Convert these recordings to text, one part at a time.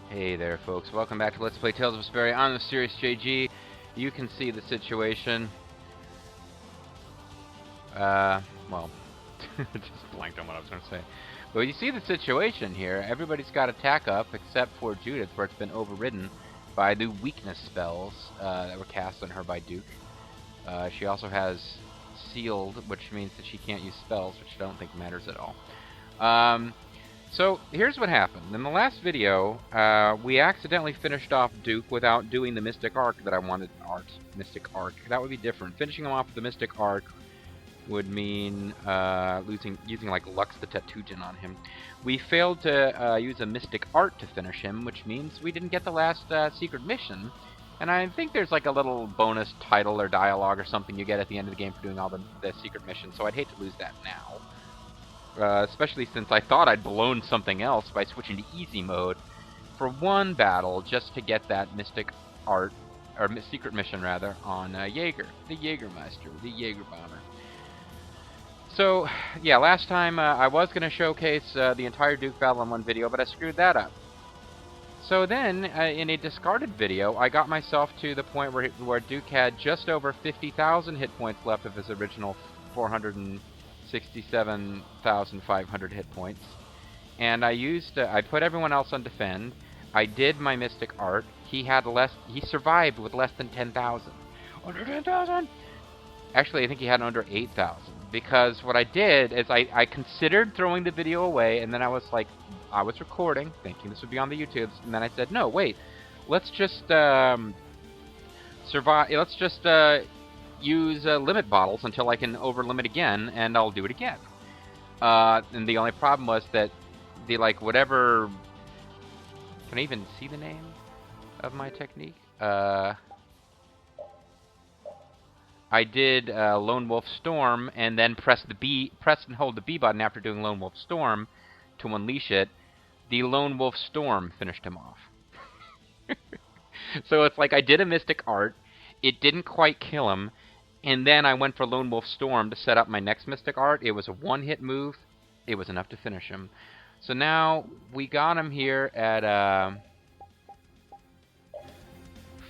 Hey there, folks. Welcome back to Let's Play Tales of Vesperia. I'm MysteriousJG. You can see the situation. Well, just blanked on what I was going to say. But you see the situation here. Everybody's got attack up, except for Judith, where it's been overridden by the weakness spells that were cast on her by Duke. She also has sealed, which means that she can't use spells, which I don't think matters at all. So, here's what happened. In the last video, we accidentally finished off Duke without doing the Mystic Arc that I wanted. Mystic Arc. That would be different. Finishing him off with the Mystic Arc would mean using like Lux the Tetujin on him. We failed to use a Mystic Art to finish him, which means we didn't get the last secret mission. And I think there's like a little bonus title or dialogue or something you get at the end of the game for doing all the secret missions, so I'd hate to lose that now. Especially since I thought I'd blown something else by switching to easy mode for one battle just to get that Mystic Art, or secret mission rather, on Jaeger, the Jägermeister, the Jaeger Bomber. So, yeah, last time I was going to showcase the entire Duke battle in one video, but I screwed that up. So then, in a discarded video, I got myself to the point where Duke had just over 50,000 hit points left of his original 467,500 hit points, and I put everyone else on defend. I did my Mystic Art. He survived with less than 10,000. Under 10,000? Actually, I think he had under 8,000, because what I did is I considered throwing the video away, and then I was recording, thinking this would be on the YouTubes, and then I said, no, wait, let's just use limit bottles until I can over-limit again, and I'll do it again. And the only problem was that whatever... Can I even see the name of my technique? I did Lone Wolf Storm, and then press and hold the B button after doing Lone Wolf Storm to unleash it. The Lone Wolf Storm finished him off. So it's like I did a Mystic Art, it didn't quite kill him, and then I went for Lone Wolf Storm to set up my next Mystic Art. It was a one-hit move. It was enough to finish him. So now we got him here at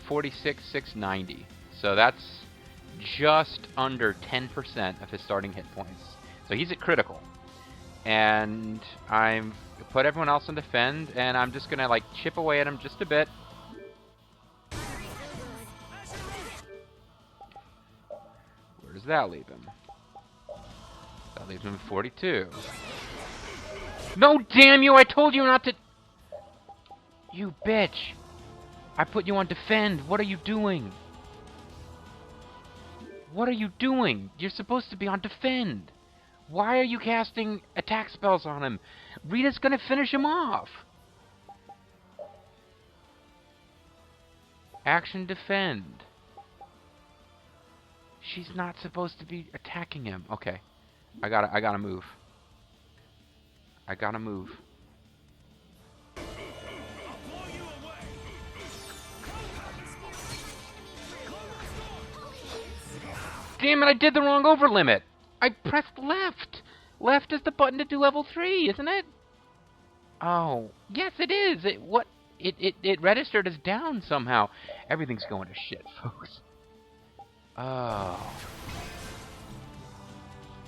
46,690. So that's just under 10% of his starting hit points. So he's at critical. And I'm put everyone else on defend, and I'm just gonna chip away at him just a bit. Where does that leave him? That leaves him at 42. No, damn you! I told you not to... You bitch! I put you on defend. What are you doing? What are you doing? You're supposed to be on defend. Why are you casting attack spells on him? Rita's gonna finish him off. Action defend. She's not supposed to be attacking him. Okay. I gotta move. I gotta move. Damn it, I did the wrong over limit. I pressed left. Left is the button to do level 3, isn't it? Oh, yes it is. It registered as down somehow. Everything's going to shit, folks. Oh.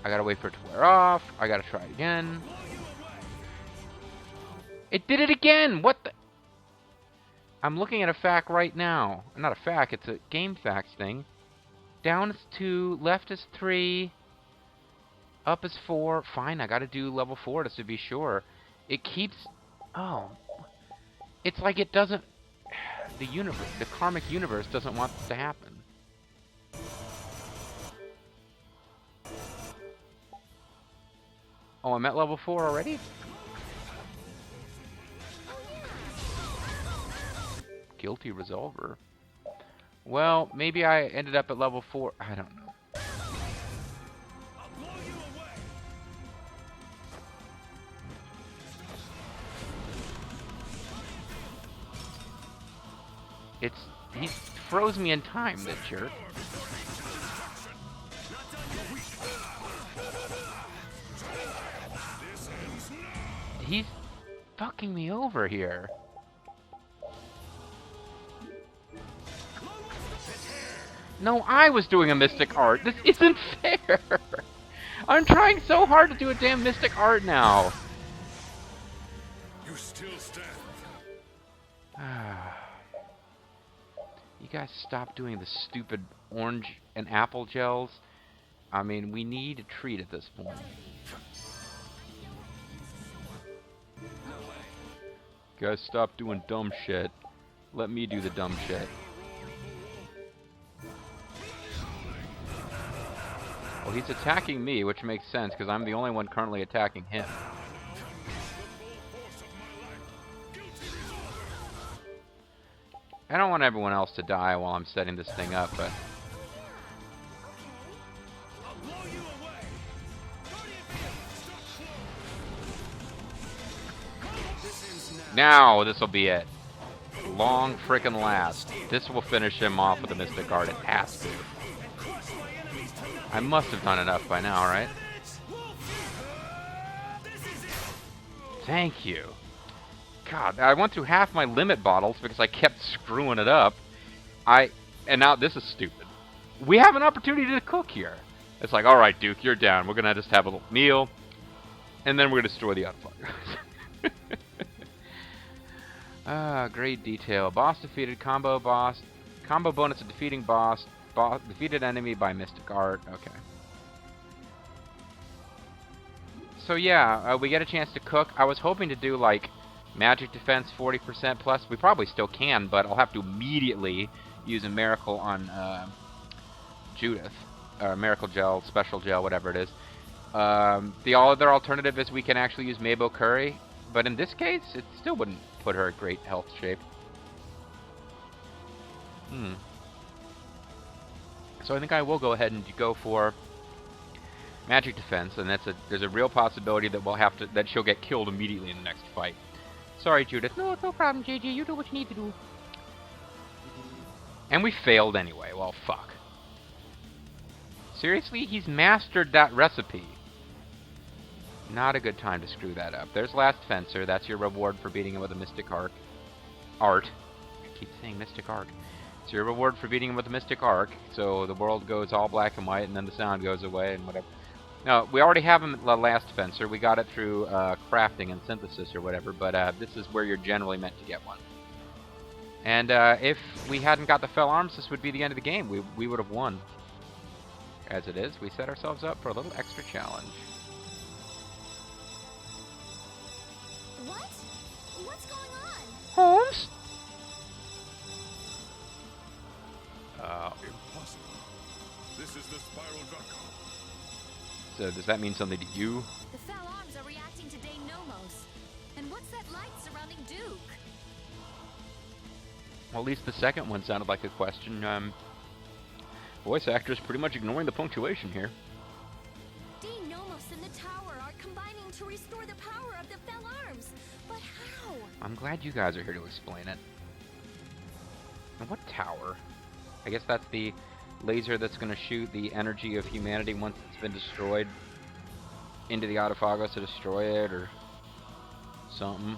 I gotta wait for it to wear off. I gotta try it again. It did it again! What the... I'm looking at a fact right now. Not a fact, it's a game facts thing. Down is 2, left is 3, up is 4. Fine, I gotta do level 4 just to be sure. It keeps... Oh. It's like it doesn't... The universe, the karmic universe doesn't want this to happen. Oh, I'm at level 4 already? Guilty Resolver. Well, maybe I ended up at level 4. I don't know. He froze me in time, that jerk. He's fucking me over here. No, I was doing a Mystic Art. This isn't fair. I'm trying so hard to do a damn Mystic Art now. You still stand. You guys stop doing the stupid orange and apple gels. I mean, we need a treat at this point. You guys stop doing dumb shit. Let me do the dumb shit. Well, he's attacking me, which makes sense, because I'm the only one currently attacking him. I don't want everyone else to die while I'm setting this thing up, but... Now, this'll be it. Long frickin' last. This will finish him off with a Mystic Art. It has to. I must have done enough by now, right? Thank you. God, I went through half my limit bottles because I kept screwing it up. And now this is stupid. We have an opportunity to cook here. It's like, alright, Duke, you're down. We're gonna just have a little meal. And then we're gonna destroy the Autofog. Great detail. Boss defeated, combo boss. Combo bonus to defeating boss. Defeated enemy by Mystic Art. Okay. So yeah, we get a chance to cook. I was hoping to do like magic defense 40% plus. We probably still can, but I'll have to immediately use a miracle on Judith. Miracle gel, special gel, whatever it is. The other alternative is we can actually use Mabo Curry, but in this case, it still wouldn't put her in great health shape. So I think I will go ahead and go for magic defense, and there's a real possibility that that she'll get killed immediately in the next fight. Sorry, Judith. No, no problem, JG. You do what you need to do. And we failed anyway. Well, fuck. Seriously? He's mastered that recipe. Not a good time to screw that up. There's Last Fencer. That's your reward for beating him with a Mystic Arc. I keep saying Mystic Arc. It's your reward for beating him with a Mystic Arc. So the world goes all black and white, and then the sound goes away, and whatever. No, we already have him the Last Fencer. We got it through crafting and synthesis or whatever, but this is where you're generally meant to get one. And if we hadn't got the Fell Arms, this would be the end of the game. We would have won. As it is, we set ourselves up for a little extra challenge. What? What's going on? Holmes? Impossible. This is the Spiral Draco. So does that mean something to you? The Fell Arms are reacting to Nomos. And what's that light surrounding Duke? Well, at least the second one sounded like a question. Voice actress pretty much ignoring the punctuation here. Nomos and the tower are combining to restore the power of the Fell Arms. But how? I'm glad you guys are here to explain it. And what tower? I guess that's the laser that's going to shoot the energy of humanity once it's been destroyed into the Autophagos to destroy it, or something.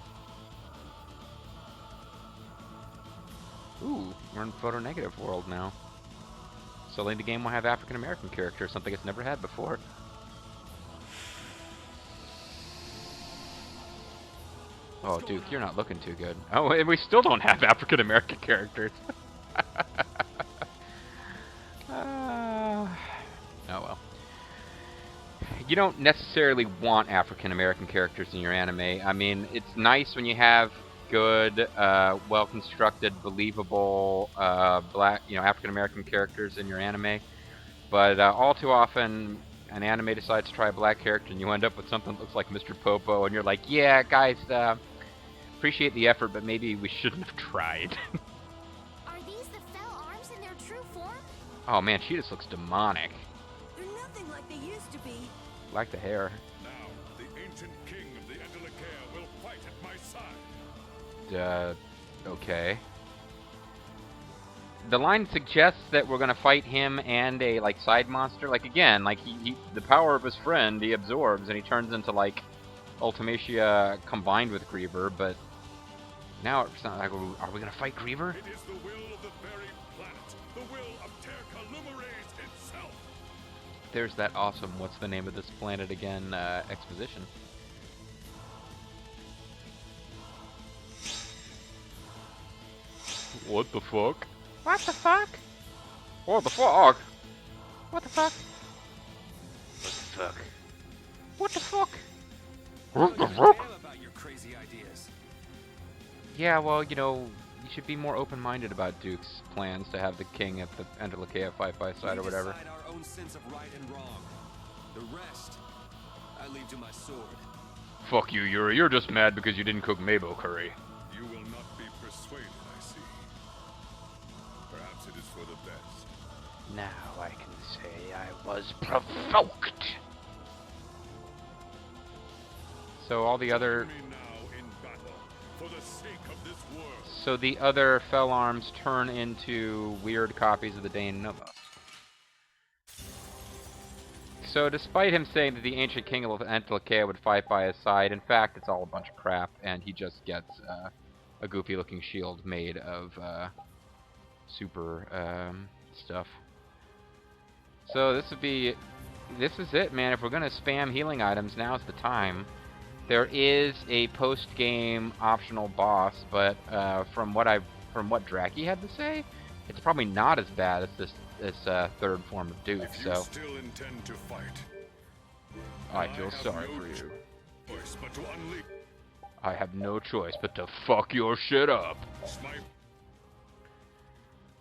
Ooh, we're in photo-negative world now. Suddenly the game will have African-American characters, something it's never had before. Oh, Duke, you're not looking too good. Oh, and we still don't have African-American characters. Oh well. You don't necessarily want African-American characters in your anime. I mean, it's nice when you have good, well-constructed, believable, African-American characters in your anime. But all too often, an anime decides to try a black character, and you end up with something that looks like Mr. Popo, and you're like, yeah, guys, appreciate the effort, but maybe we shouldn't have tried. Are these the Fell Arms in their true form? Oh man, she just looks demonic. They're nothing like they used to be. Like the hair. Now, the ancient king of the Endelacare will fight at my side. Okay. The line suggests that we're gonna fight him and a, side monster. Again, he the power of his friend he absorbs, and he turns into, Ultimacia combined with Griever, but now it's not like, are we gonna fight Griever? It is the will of the very planet, the will of Terca There's that awesome, what's the name of this planet again, exposition. What the fuck? What the fuck? What the fuck? What the fuck? What the fuck? What the fuck? What the fuck? About your crazy ideas. Yeah, well, you know, you should be more open-minded about Duke's plans to have the king at the end of Lakea fight by side or whatever. We decide our own sense of right and wrong. The rest, I leave to my sword. Fuck you, Yuri. You're just mad because you didn't cook Mabo curry. You will not be persuaded, I see. Perhaps it is for the best. Now I can say I was provoked. So all the other... Me now in battle, for the sake of this world. So the other Fell Arms turn into weird copies of the Dane Nova. So despite him saying that the ancient king of Antilochea would fight by his side, in fact it's all a bunch of crap, and he just gets a goofy looking shield made of super stuff. So this is it, man. If we're gonna spam healing items, now's the time. There is a post-game optional boss, but from what Draki had to say, it's probably not as bad as this third form of Duke. If you So still intend to fight, I feel have sorry no for you. choice but to unleash I have no choice but to fuck your shit up. my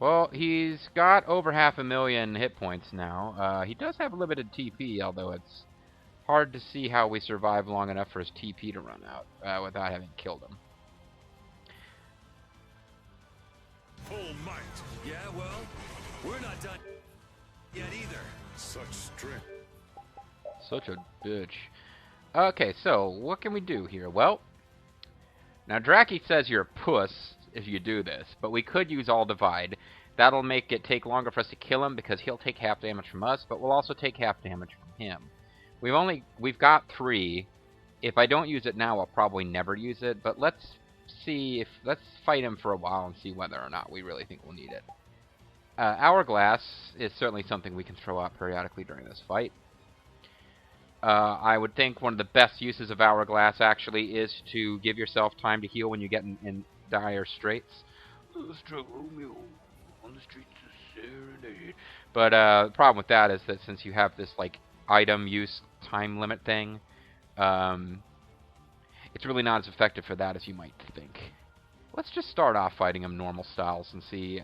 Well, he's got over 500,000 hit points now. He does have limited TP, although it's hard to see how we survive long enough for his TP to run out without having killed him. full might. Yeah, well, we're not done yet either. Such strength. Such a bitch. Okay, so what can we do here? Well, now Draki says you're a puss if you do this, but we could use All Divide. That'll make it take longer for us to kill him because he'll take half damage from us, but we'll also take half damage from him. We've got 3. If I don't use it now, I'll probably never use it, but let's fight him for a while and see whether or not we really think we'll need it. Hourglass is certainly something we can throw out periodically during this fight. I would think one of the best uses of Hourglass actually is to give yourself time to heal when you get in dire straits. Romeo on the streets of Serenade. But the problem with that is that since you have this like item use time limit thing, it's really not as effective for that as you might think. Let's just start off fighting him normal styles and see.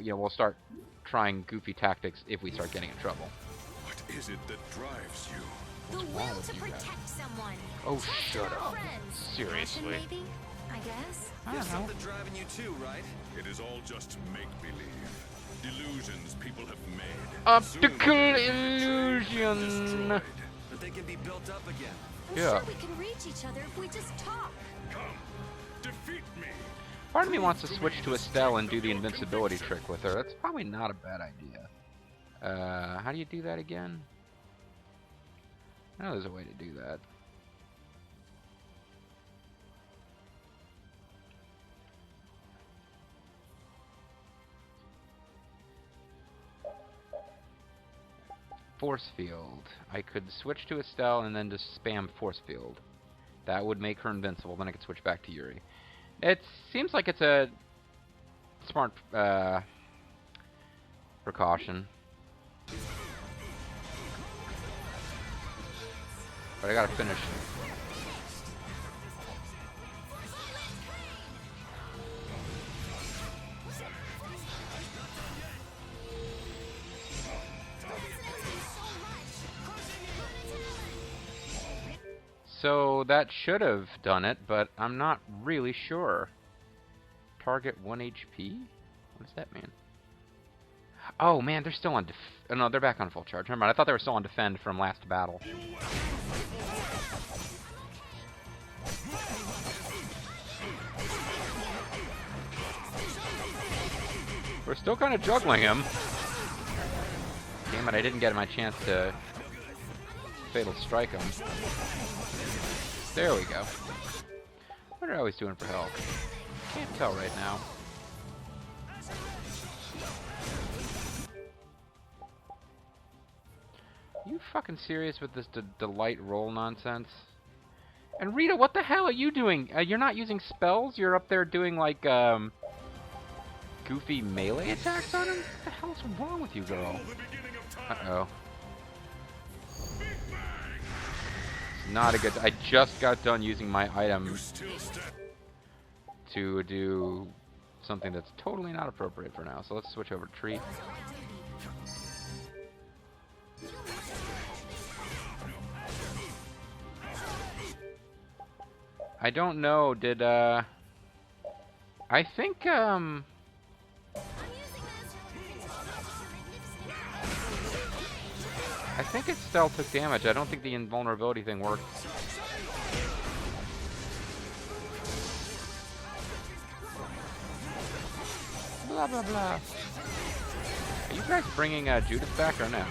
We'll start trying goofy tactics if we start getting in trouble. What is it that drives you? The wrong will with to you guys? protect someone. Oh, Trust shut our up. friends. Seriously. Passion, maybe? I guess. I There's don't know. something driving you too, right? It is all just make-believe. Delusions people have made. Optical Soon they will be illusion. destroyed. But they can be built up again. I'm Yeah. sure we can reach each other if we just talk. Come, defeat me. Part of me wants to switch to Estelle and do the invincibility trick with her. That's probably not a bad idea. How do you do that again? I know there's a way to do that. Force field. I could switch to Estelle and then just spam force field. That would make her invincible. Then I could switch back to Yuri. It seems like it's a smart precaution. But I gotta finish. So that should have done it, but I'm not really sure. Target 1 HP? What does that mean? Oh man, they're still on oh, no, they're back on full charge. Never mind, I thought they were still on defend from last battle. We're still kind of juggling him. Damn it, I didn't get my chance to fatal strike him. There we go. What are I always doing for health? Can't tell right now. fucking serious with this delight roll nonsense? And Rita, what the hell are you doing? You're not using spells? You're up there doing, like, goofy melee attacks on him? What the hell's wrong with you, girl? Uh-oh. It's not a good... I just got done using my item to do something that's totally not appropriate for now. So let's switch over to Treat. I don't know, did, I think, I think it still took damage. I don't think the invulnerability thing worked. Blah, blah, blah. Are you guys bringing, Judith back or no?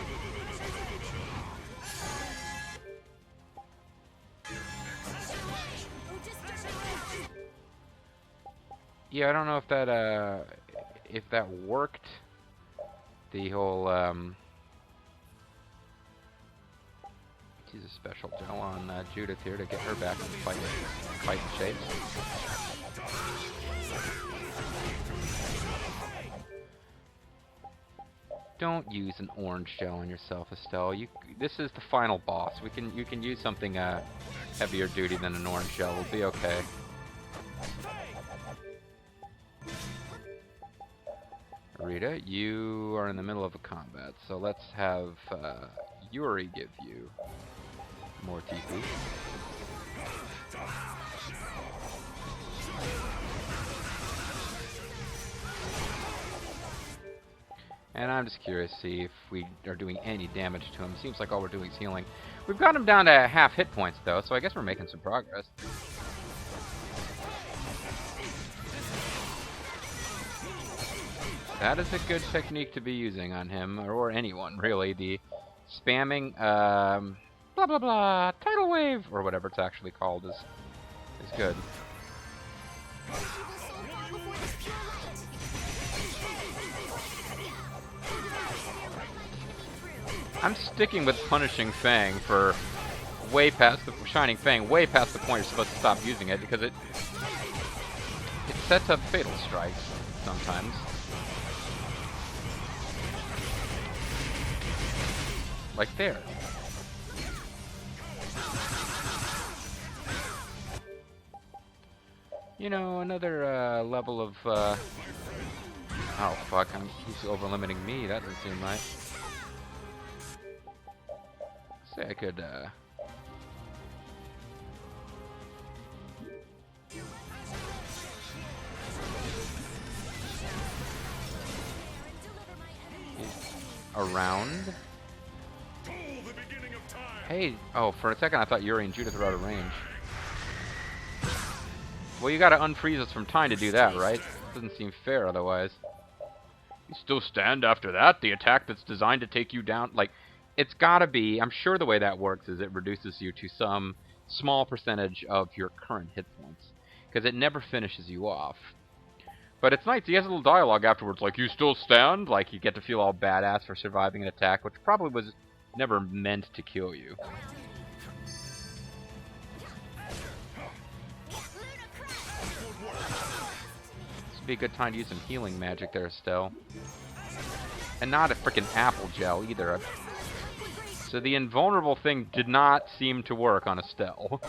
Yeah, I don't know if that worked. The whole, use a special gel on Judith here to get her back in fighting shape. Don't use an orange gel on yourself, Estelle. This is the final boss. You can use something heavier duty than an orange gel. We'll be okay. Rita, you are in the middle of a combat, so let's have Yuri give you more TP. And I'm just curious to see if we are doing any damage to him. Seems like all we're doing is healing. We've got him down to half hit points, though, so I guess we're making some progress. That is a good technique to be using on him, or anyone, really. The spamming, blah blah blah, tidal wave, or whatever it's actually called, is good. I'm sticking with punishing Fang for way past the Shining Fang, way past the point you're supposed to stop using it, because it sets up fatal strikes sometimes. Like there. You know, another level of oh fuck, he's over limiting me, that doesn't seem right. Say I could around. Hey, oh, for a second I thought Yuri and Judith were out of range. Well, you gotta unfreeze us from time to do that, right? Doesn't seem fair otherwise. You still stand after that? The attack that's designed to take you down? Like, it's gotta be, I'm sure the way that works is it reduces you to some small percentage of your current hit points. Because it never finishes you off. But it's nice, he has a little dialogue afterwards, like, you still stand? Like, you get to feel all badass for surviving an attack, which probably was never meant to kill you. This would be a good time to use some healing magic there, Estelle. And not a freaking apple gel either. So the invulnerable thing did not seem to work on Estelle.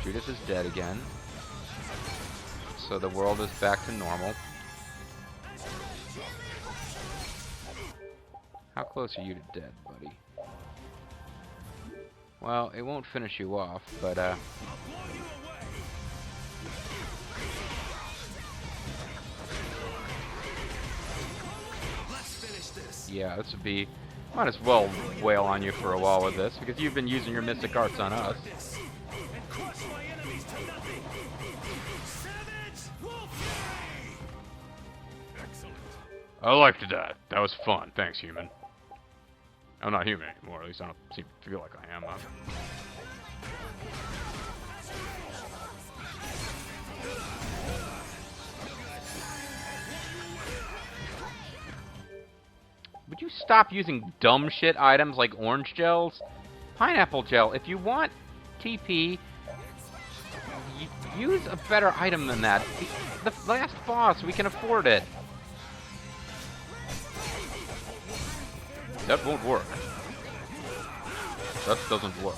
Judith is dead again. So the world is back to normal. How close are you to dead, buddy? Well, it won't finish you off, but yeah, this would be... Might as well wail on you for a while with this, because you've been using your mystic arts on us. I liked that. That was fun. Thanks, human. I'm not human anymore. At least I don't seem to feel like I am. stop using dumb shit items like orange gels? Pineapple gel. If you want TP, use a better item than that. The last boss, we can afford it. That won't work. That doesn't work.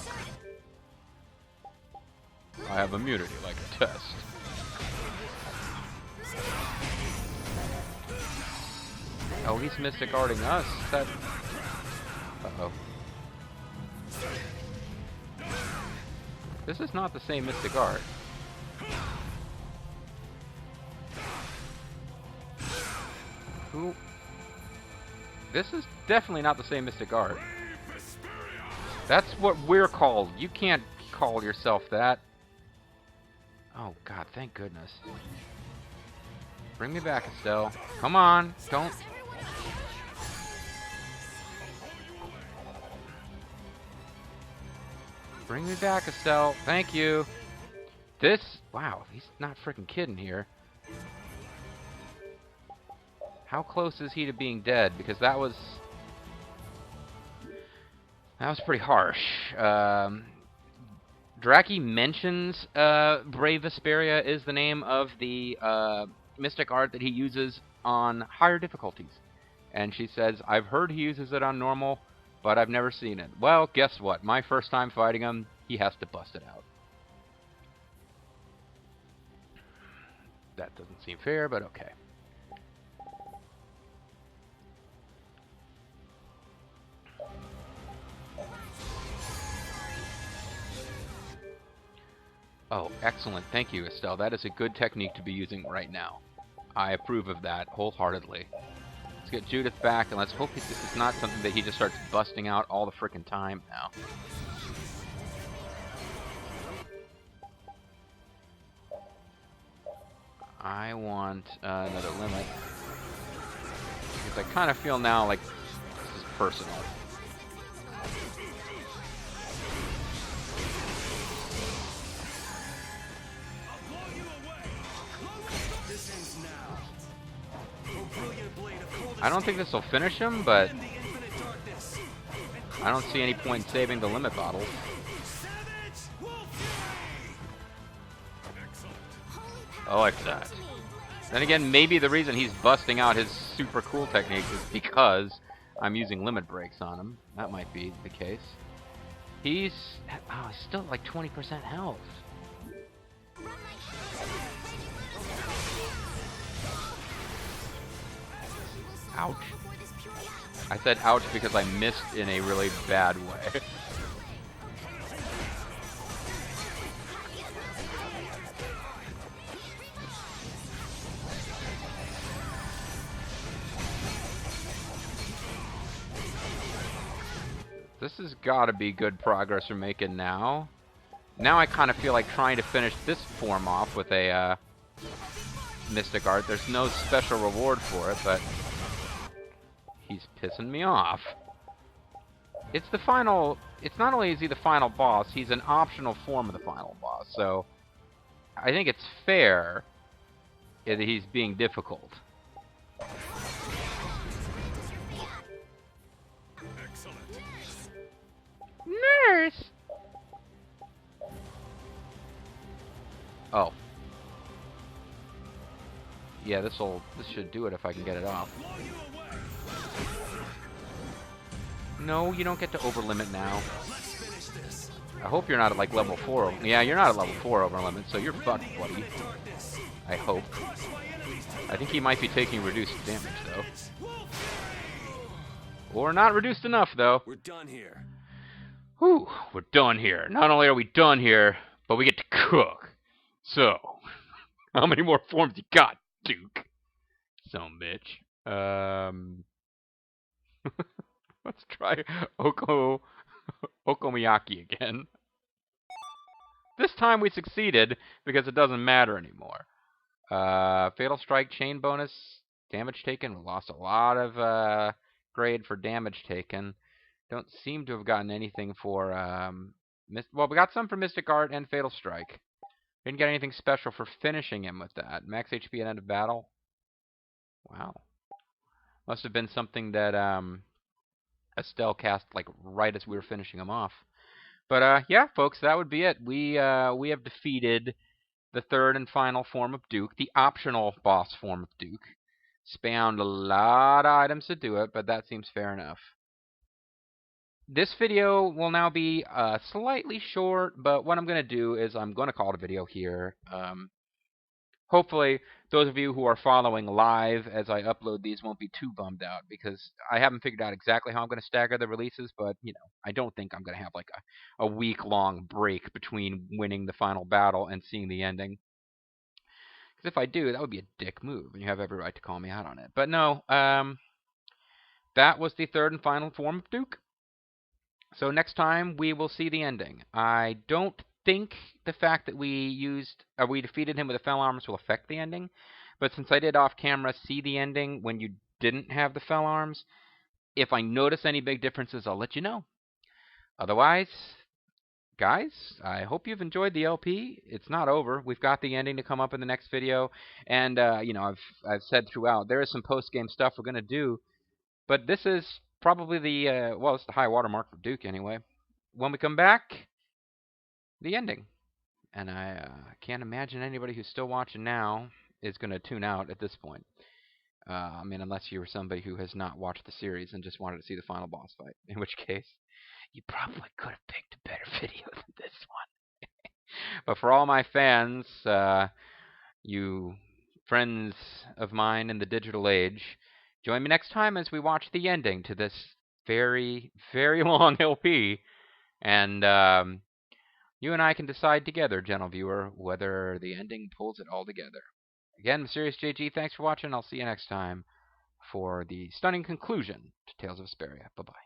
I have immunity, like a test. Oh, he's Mystic Arting us. That... Uh-oh. This is not the same Mystic Art. Who? This is definitely not the same Mystic Art. That's what we're called. You can't call yourself that. Oh god, thank goodness. Bring me back, Estelle. Come on, don't... Bring me back, Estelle. Thank you. This... Wow, he's not freaking kidding here. How close is he to being dead? Because that was pretty harsh. Draki mentions Brave Vesperia is the name of the mystic art that he uses on higher difficulties. And she says, I've heard he uses it on normal, but I've never seen it. Well, guess what? My first time fighting him, he has to bust it out. That doesn't seem fair, but okay. Oh, excellent. Thank you, Estelle. That is a good technique to be using right now. I approve of that wholeheartedly. Let's get Judith back, and let's hope this is not something that he just starts busting out all the frickin' time now. I want another limit. Because I kind of feel now like this is personal. I don't think this will finish him, but I don't see any point in saving the limit bottle. I like that. Then again, maybe the reason he's busting out his super cool techniques is because I'm using limit breaks on him. That might be the case. He's still at like 20% health. Ouch. I said ouch because I missed in a really bad way. This has got to be good progress we're making now. Now I kind of feel like trying to finish this form off with a Mystic Art. There's no special reward for it, but he's pissing me off. It's the final... It's not only is he the final boss, he's an optional form of the final boss. So I think it's fair that he's being difficult. Nurse! Oh. Yeah, this should do it if I can get it off. No, you don't get to overlimit now. I hope you're not at like level 4. Yeah, you're not at level 4 overlimit, so you're fucked, buddy. I hope. I think he might be taking reduced damage, though. Or not reduced enough, though. We're done here. Whew, we're done here. Not only are we done here, but we get to cook. So, how many more forms you got, Duke? Some bitch. Let's try Okonomiyaki again. This time we succeeded because it doesn't matter anymore. Fatal Strike, chain bonus, damage taken. We lost a lot of grade for damage taken. Don't seem to have gotten anything for... well, we got some for Mystic Art and Fatal Strike. Didn't get anything special for finishing him with that. Max HP at end of battle. Wow. Must have been something that Estelle cast like right as we were finishing him off. But yeah, folks, that would be it. We have defeated the third and final form of Duke, the optional boss form of Duke. Spammed a lot of items to do it, but that seems fair enough. This video will now be slightly short, but what I'm going to do is I'm going to call it a video here. Hopefully, those of you who are following live as I upload these won't be too bummed out, because I haven't figured out exactly how I'm going to stagger the releases, but, you know, I don't think I'm going to have like a week-long break between winning the final battle and seeing the ending. Because if I do, that would be a dick move, and you have every right to call me out on it. But no, that was the third and final form of Duke. So next time we will see the ending. I don't think the fact that we defeated him with the fell arms will affect the ending, but since I did off camera see the ending when you didn't have the fell arms, if I notice any big differences, I'll let you know. Otherwise, guys, I hope you've enjoyed the LP. It's not over. We've got the ending to come up in the next video, and you know, I've said throughout there is some post game stuff we're gonna do. But this is probably the, well, it's the high water mark for Duke anyway. When we come back, the ending. And I can't imagine anybody who's still watching now is going to tune out at this point. I mean, unless you were somebody who has not watched the series and just wanted to see the final boss fight. In which case, you probably could have picked a better video than this one. But for all my fans, you friends of mine in the digital age, join me next time as we watch the ending to this very, very long LP. And you and I can decide together, gentle viewer, whether the ending pulls it all together. Again, MysteriousJG, thanks for watching. I'll see you next time for the stunning conclusion to Tales of Vesperia. Bye-bye.